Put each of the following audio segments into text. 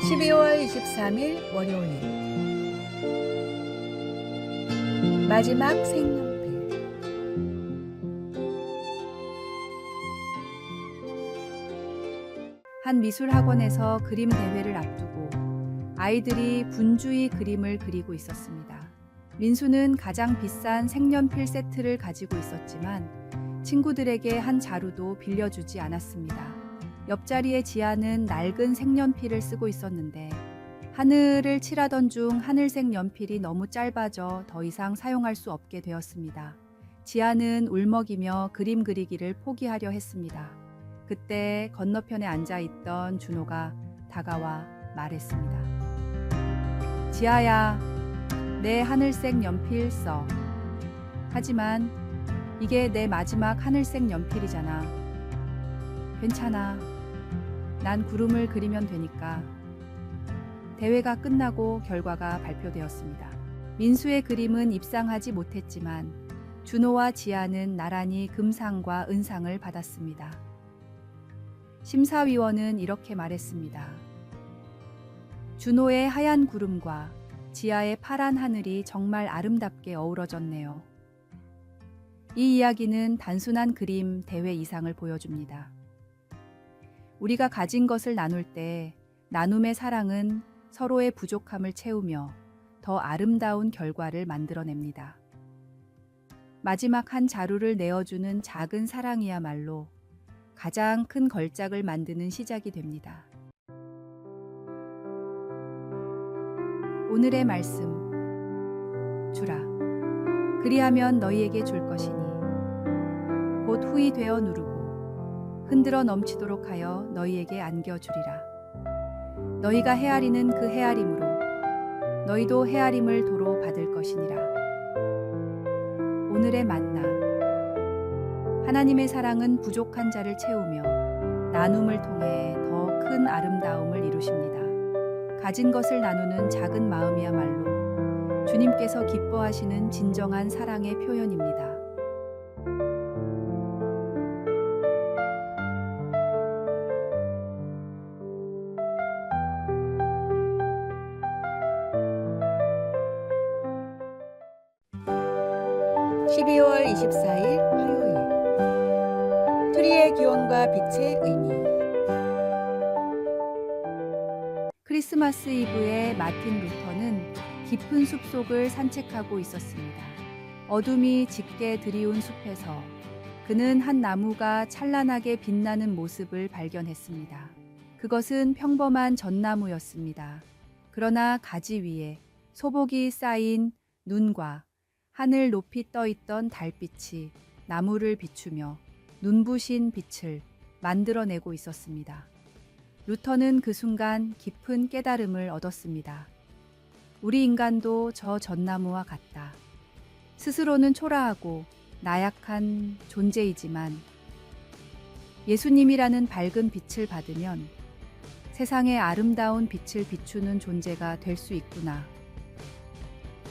12월 23일 월요일 마지막 색연필. 한 미술학원에서 그림 대회를 앞두고 아이들이 분주히 그림을 그리고 있었습니다. 민수는 가장 비싼 색연필 세트를 가지고 있었지만 친구들에게 한 자루도 빌려주지 않았습니다. 옆자리의 지아는 낡은 색연필을 쓰고 있었는데 하늘을 칠하던 중 하늘색 연필이 너무 짧아져 더 이상 사용할 수 없게 되었습니다. 지아는 울먹이며 그림 그리기를 포기하려 했습니다. 그때 건너편에 앉아있던 준호가 다가와 말했습니다. 지아야, 내 하늘색 연필 써. 하지만 이게 내 마지막 하늘색 연필이잖아. 괜찮아. 난 구름을 그리면 되니까. 대회가 끝나고 결과가 발표되었습니다. 민수의 그림은 입상하지 못했지만 준호와 지아는 나란히 금상과 은상을 받았습니다. 심사위원은 이렇게 말했습니다. 준호의 하얀 구름과 지아의 파란 하늘이 정말 아름답게 어우러졌네요. 이 이야기는 단순한 그림 대회 이상을 보여줍니다. 우리가 가진 것을 나눌 때 나눔의 사랑은 서로의 부족함을 채우며 더 아름다운 결과를 만들어냅니다. 마지막 한 자루를 내어주는 작은 사랑이야말로 가장 큰 걸작을 만드는 시작이 됩니다. 오늘의 말씀. 주라. 그리하면 너희에게 줄 것이니 곧 후이 되어 누르고 흔들어 넘치도록 하여 너희에게 안겨주리라. 너희가 헤아리는 그 헤아림으로 너희도 헤아림을 도로 받을 것이니라. 오늘의 만나. 하나님의 사랑은 부족한 자를 채우며 나눔을 통해 더 큰 아름다움을 이루십니다. 가진 것을 나누는 작은 마음이야말로 주님께서 기뻐하시는 진정한 사랑의 표현입니다. (12월 24일) 화요일. 트리의 기원과 빛의 의미. 크리스마스 이브에 마틴 루터는 깊은 숲속을 산책하고 있었습니다. 어둠이 짙게 드리운 숲에서 그는 한 나무가 찬란하게 빛나는 모습을 발견했습니다. 그것은 평범한 전나무였습니다. 그러나 가지 위에 소복이 쌓인 눈과 하늘 높이 떠있던 달빛이 나무를 비추며 눈부신 빛을 만들어내고 있었습니다. 루터는 그 순간 깊은 깨달음을 얻었습니다. 우리 인간도 저 전나무와 같다. 스스로는 초라하고 나약한 존재이지만 예수님이라는 밝은 빛을 받으면 세상에 아름다운 빛을 비추는 존재가 될 수 있구나.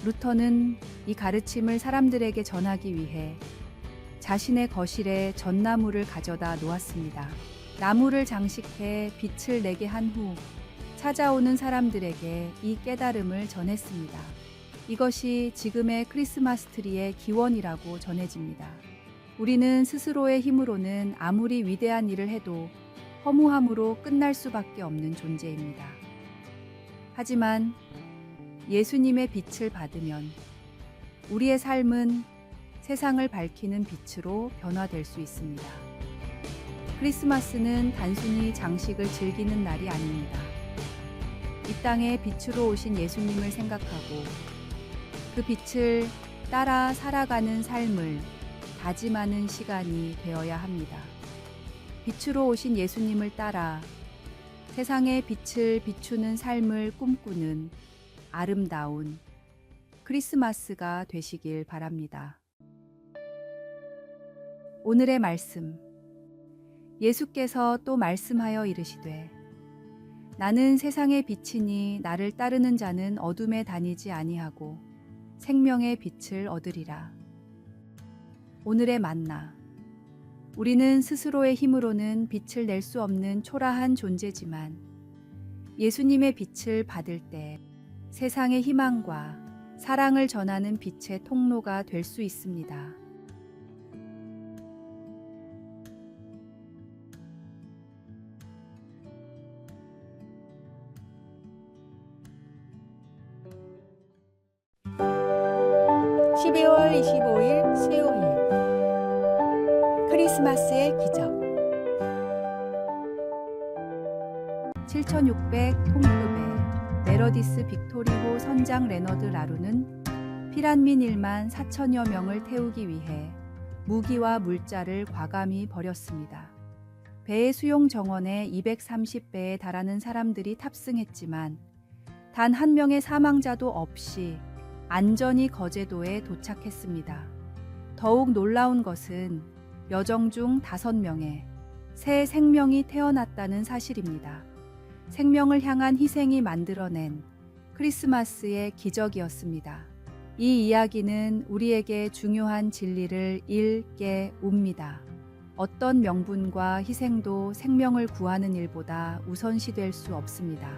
루터는 이 가르침을 사람들에게 전하기 위해 자신의 거실에 전나무를 가져다 놓았습니다. 나무를 장식해 빛을 내게 한 후 찾아오는 사람들에게 이 깨달음을 전했습니다. 이것이 지금의 크리스마스 트리의 기원이라고 전해집니다. 우리는 스스로의 힘으로는 아무리 위대한 일을 해도 허무함으로 끝날 수밖에 없는 존재입니다. 하지만 예수님의 빛을 받으면 우리의 삶은 세상을 밝히는 빛으로 변화될 수 있습니다. 크리스마스는 단순히 장식을 즐기는 날이 아닙니다. 이 땅에 빛으로 오신 예수님을 생각하고 그 빛을 따라 살아가는 삶을 다짐하는 시간이 되어야 합니다. 빛으로 오신 예수님을 따라 세상의 빛을 비추는 삶을 꿈꾸는 아름다운 크리스마스가 되시길 바랍니다. 오늘의 말씀. 예수께서 또 말씀하여 이르시되 나는 세상의 빛이니 나를 따르는 자는 어둠에 다니지 아니하고 생명의 빛을 얻으리라. 오늘의 만나. 우리는 스스로의 힘으로는 빛을 낼 수 없는 초라한 존재지만 예수님의 빛을 받을 때 세상의 희망과 사랑을 전하는 빛의 통로가 될 수 있습니다. (12월 25일) 수요일 크리스마스의 기적 7600 통급의 메러디스 빅토리호 선장 레너드 라루는 피란민 1만 4천여 명을 태우기 위해 무기와 물자를 과감히 버렸습니다. 배의 수용 정원에 230배에 달하는 사람들이 탑승했지만 단 한 명의 사망자도 없이 안전히 거제도에 도착했습니다. 더욱 놀라운 것은 여정 중 5명의 새 생명이 태어났다는 사실입니다. 생명을 향한 희생이 만들어낸 크리스마스의 기적이었습니다. 이 이야기는 우리에게 중요한 진리를 일깨웁니다. 어떤 명분과 희생도 생명을 구하는 일보다 우선시될 수 없습니다.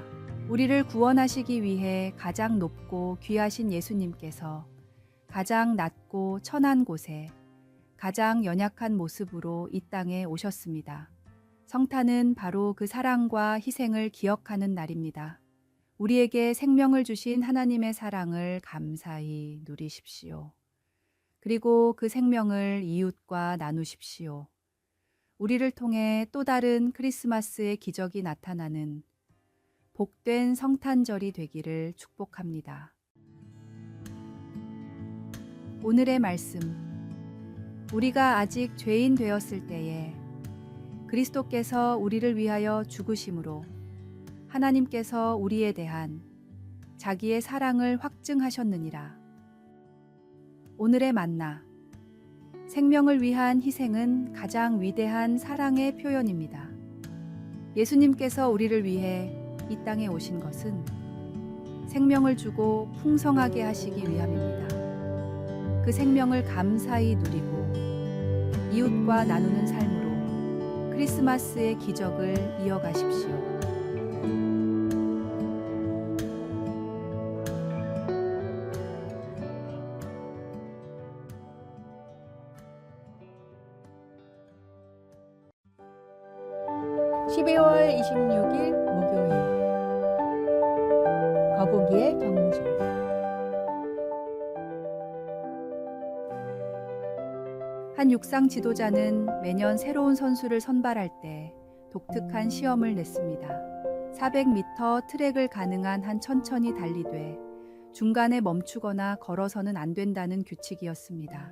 우리를 구원하시기 위해 가장 높고 귀하신 예수님께서 가장 낮고 천한 곳에 가장 연약한 모습으로 이 땅에 오셨습니다. 성탄은 바로 그 사랑과 희생을 기억하는 날입니다. 우리에게 생명을 주신 하나님의 사랑을 감사히 누리십시오. 그리고 그 생명을 이웃과 나누십시오. 우리를 통해 또 다른 크리스마스의 기적이 나타나는 복된 성탄절이 되기를 축복합니다. 오늘의 말씀. 우리가 아직 죄인 되었을 때에 그리스도께서 우리를 위하여 죽으심으로 하나님께서 우리에 대한 자기의 사랑을 확증하셨느니라. 오늘의 만나. 생명을 위한 희생은 가장 위대한 사랑의 표현입니다. 예수님께서 우리를 위해 이 땅에 오신 것은 생명을 주고 풍성하게 하시기 위함입니다. 그 생명을 감사히 누리고 이웃과 나누는 삶으로 크리스마스의 기적을 이어가십시오. (12월 26일) 목요일 거북이의 경주 한 육상 지도자는 매년 새로운 선수를 선발할 때 독특한 시험을 냈습니다. 400m 트랙을 가능한 한 천천히 달리되 중간에 멈추거나 걸어서는 안 된다는 규칙이었습니다.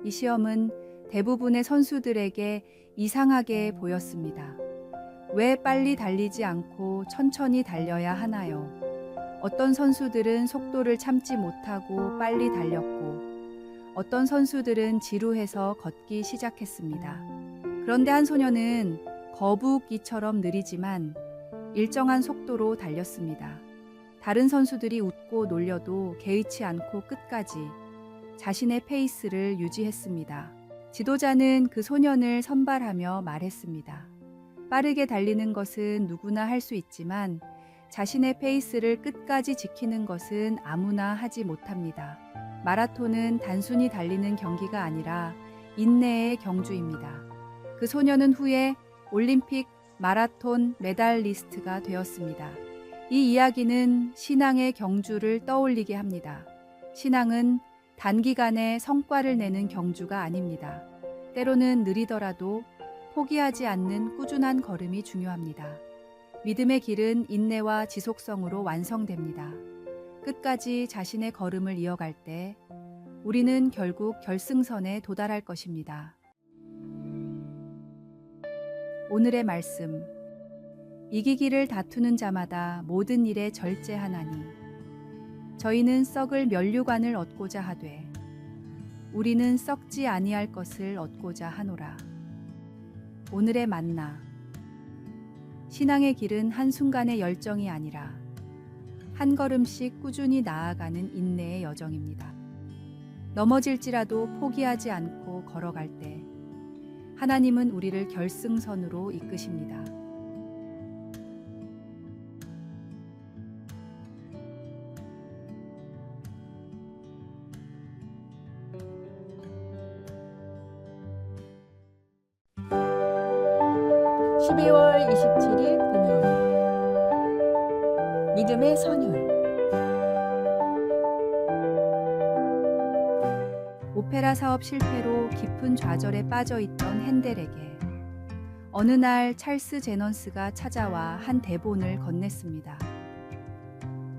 이 시험은 대부분의 선수들에게 이상하게 보였습니다. 왜 빨리 달리지 않고 천천히 달려야 하나요? 어떤 선수들은 속도를 참지 못하고 빨리 달렸고 어떤 선수들은 지루해서 걷기 시작했습니다. 그런데 한 소녀는 거북이처럼 느리지만 일정한 속도로 달렸습니다. 다른 선수들이 웃고 놀려도 개의치 않고 끝까지 자신의 페이스를 유지했습니다. 지도자는 그 소년을 선발하며 말했습니다. 빠르게 달리는 것은 누구나 할 수 있지만 자신의 페이스를 끝까지 지키는 것은 아무나 하지 못합니다. 마라톤은 단순히 달리는 경기가 아니라 인내의 경주입니다. 그 소녀는 후에 올림픽 마라톤 메달리스트가 되었습니다. 이 이야기는 신앙의 경주를 떠올리게 합니다. 신앙은 단기간에 성과를 내는 경주가 아닙니다. 때로는 느리더라도 포기하지 않는 꾸준한 걸음이 중요합니다. 믿음의 길은 인내와 지속성으로 완성됩니다. 끝까지 자신의 걸음을 이어갈 때 우리는 결국 결승선에 도달할 것입니다. 오늘의 말씀. 이기기를 다투는 자마다 모든 일에 절제하나니 저희는 썩을 면류관을 얻고자 하되 우리는 썩지 아니할 것을 얻고자 하노라. 오늘의 만나. 신앙의 길은 한순간의 열정이 아니라 한 걸음씩 꾸준히 나아가는 인내의 여정입니다. 넘어질지라도 포기하지 않고 걸어갈 때 하나님은 우리를 결승선으로 이끄십니다. (12월 27일) 금요일 믿음의 선율. 오페라 사업 실패로 깊은 좌절에 빠져 있던 핸델에게 어느 날 찰스 제넌스가 찾아와 한 대본을 건넸습니다.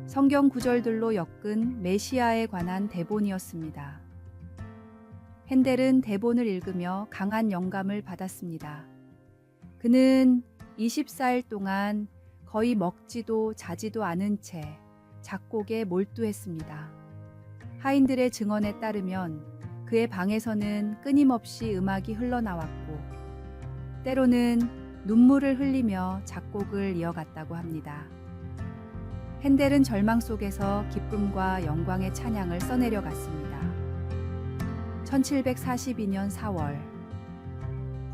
성경 구절들로 엮은 메시아에 관한 대본이었습니다. 핸델은 대본을 읽으며 강한 영감을 받았습니다. 그는 24일 동안 거의 먹지도 자지도 않은 채 작곡에 몰두했습니다. 하인들의 증언에 따르면 그의 방에서는 끊임없이 음악이 흘러나왔고 때로는 눈물을 흘리며 작곡을 이어갔다고 합니다. 핸델은 절망 속에서 기쁨과 영광의 찬양을 써내려갔습니다. 1742년 4월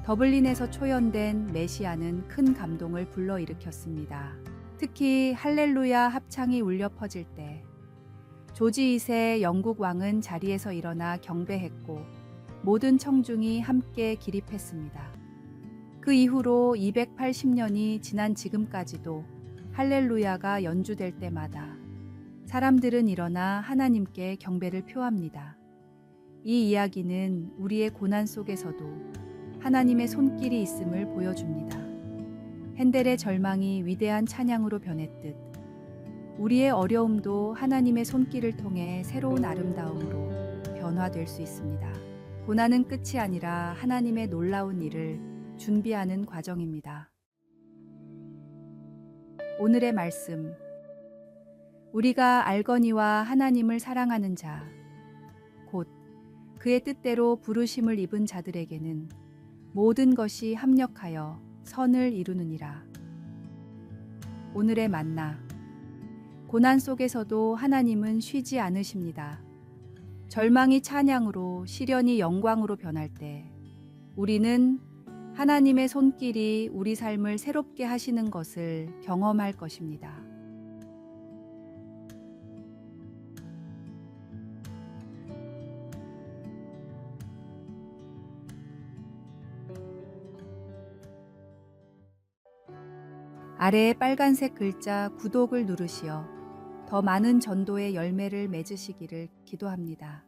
더블린에서 초연된 메시아는 큰 감동을 불러일으켰습니다. 특히 할렐루야 합창이 울려 퍼질 때 조지 2세 영국 왕은 자리에서 일어나 경배했고 모든 청중이 함께 기립했습니다. 그 이후로 280년이 지난 지금까지도 할렐루야가 연주될 때마다 사람들은 일어나 하나님께 경배를 표합니다. 이 이야기는 우리의 고난 속에서도 하나님의 손길이 있음을 보여줍니다. 핸델의 절망이 위대한 찬양으로 변했듯 우리의 어려움도 하나님의 손길을 통해 새로운 아름다움으로 변화될 수 있습니다. 고난은 끝이 아니라 하나님의 놀라운 일을 준비하는 과정입니다. 오늘의 말씀. 우리가 알거니와 하나님을 사랑하는 자, 곧 그의 뜻대로 부르심을 입은 자들에게는 모든 것이 합력하여 선을 이루느니라. 오늘의 만나. 고난 속에서도 하나님은 쉬지 않으십니다. 절망이 찬양으로, 시련이 영광으로 변할 때 우리는 하나님의 손길이 우리 삶을 새롭게 하시는 것을 경험할 것입니다. 아래의 빨간색 글자 구독을 누르시어 더 많은 전도의 열매를 맺으시기를 기도합니다.